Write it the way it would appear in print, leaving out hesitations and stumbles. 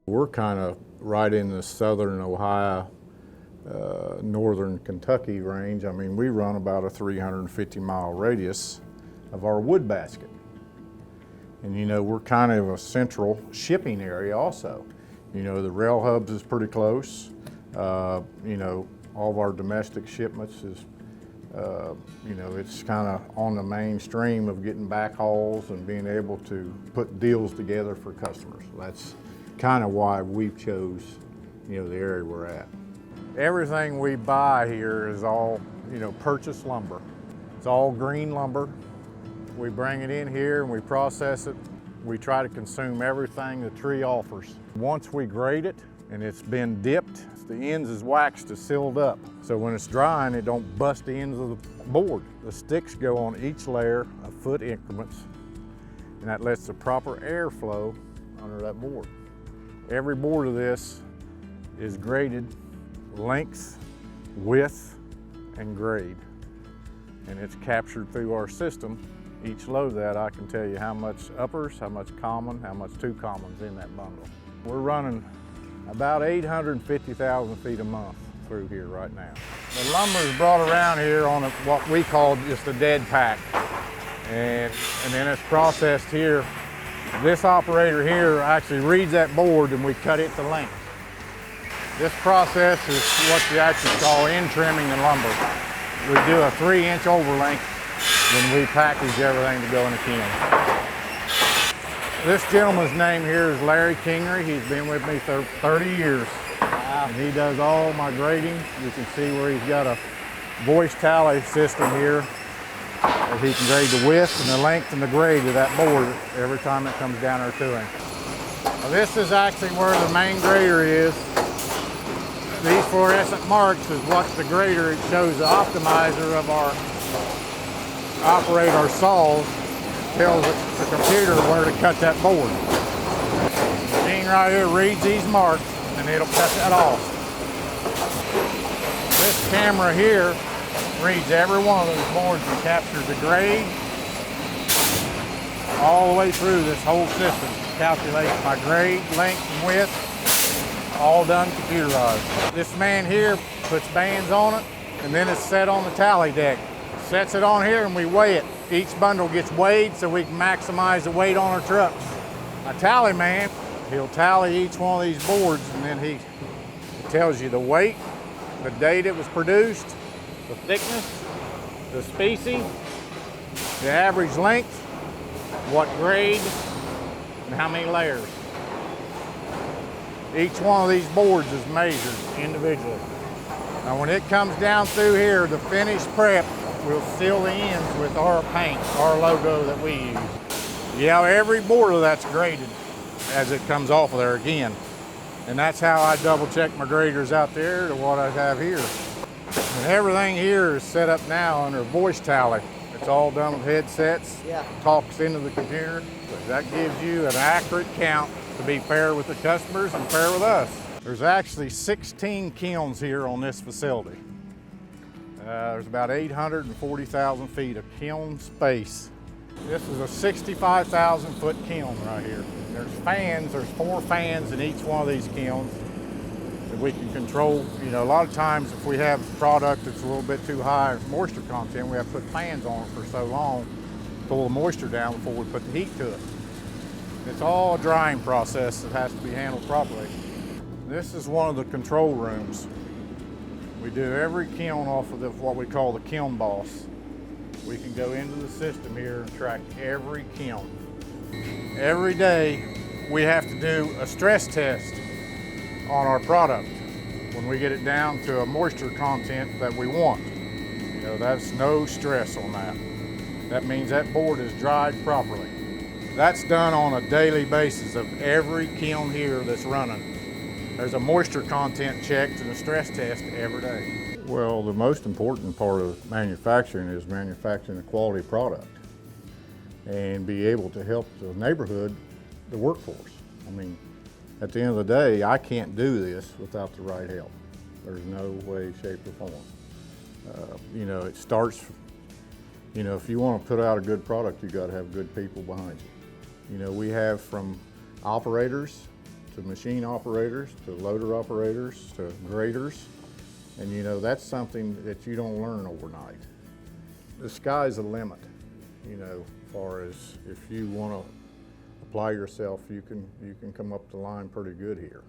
We're kind of right in the southern Ohio, northern Kentucky range. I mean, we run about a 350-mile radius of our wood basket. And you know, we're kind of a central shipping area also. You know, the rail hubs is pretty close. You know, all of our domestic shipments is, you know, it's kind of on the mainstream of getting backhauls and being able to put deals together for customers. That's kind of why we've chose, you know, the area we're at. Everything we buy here is all, you know, purchased lumber. It's all green lumber. We bring it in here and we process it. We try to consume everything the tree offers. Once we grade it and it's been dipped, the ends is waxed, is sealed up. So when it's drying, it don't bust the ends of the board. The sticks go on each layer of foot increments, and that lets the proper airflow under that board. Every board of this is graded length, width, and grade. And it's captured through our system. Each load of that, I can tell you how much uppers, how much common, how much two commons in that bundle. We're running about 850,000 feet a month through here right now. The lumber is brought around here on what we call just a dead pack. And then it's processed here. This operator here actually reads that board and we cut it to length. This process is what you actually call in trimming the lumber. We do a 3-inch overlength when we package everything to go in a kiln. This gentleman's name here is Larry Kingery. He's been with me for 30 years. Wow. And he does all my grading. You can see where he's got a voice tally system here that he can grade the width and the length and the grade of that board every time it comes down there to him. Now, this is actually where the main grader is. These fluorescent marks is what the grader, it shows the optimizer of our operate our saws, tells the computer where to cut that board. The machine right here reads these marks and it'll cut that off. This camera here reads every one of those boards and captures the grade all the way through this whole system. Calculates my grade, length, and width, all done computerized. This man here puts bands on it and then it's set on the tally deck. Sets it on here and we weigh it. Each bundle gets weighed so we can maximize the weight on our trucks. A tally man, he'll tally each one of these boards and then he tells you the weight, the date it was produced, the thickness, the species, the average length, what grade, and how many layers. Each one of these boards is measured individually. Now when it comes down through here, the finished prep, we'll seal the ends with our paint, our logo that we use. Yeah, every board of that's graded as it comes off of there again. And that's how I double check my graders out there to what I have here. And everything here is set up now under voice tally. It's all done with headsets, talks into the computer. That gives you an accurate count to be fair with the customers and fair with us. There's actually 16 kilns here on this facility. There's about 840,000 feet of kiln space. This is a 65,000 foot kiln right here. There's fans, there's 4 fans in each one of these kilns that we can control. You know, a lot of times if we have product that's a little bit too high moisture content, we have to put fans on it for so long, pull the moisture down before we put the heat to it. It's all a drying process that has to be handled properly. This is one of the control rooms. We do every kiln off of what we call the kiln boss. We can go into the system here and track every kiln. Every day we have to do a stress test on our product when we get it down to a moisture content that we want. You know, that's no stress on that. That means that board is dried properly. That's done on a daily basis of every kiln here that's running. There's a moisture content checked and a stress test every day. Well, the most important part of manufacturing is manufacturing a quality product and be able to help the neighborhood, the workforce. I mean, at the end of the day, I can't do this without the right help. There's no way, shape, or form. You know, it starts, you know, if you want to put out a good product, you got to have good people behind you. You know, we have from operators to machine operators, to loader operators, to graders. And you know, that's something that you don't learn overnight. The sky's the limit, you know, as far as if you want to apply yourself, you can come up the line pretty good here.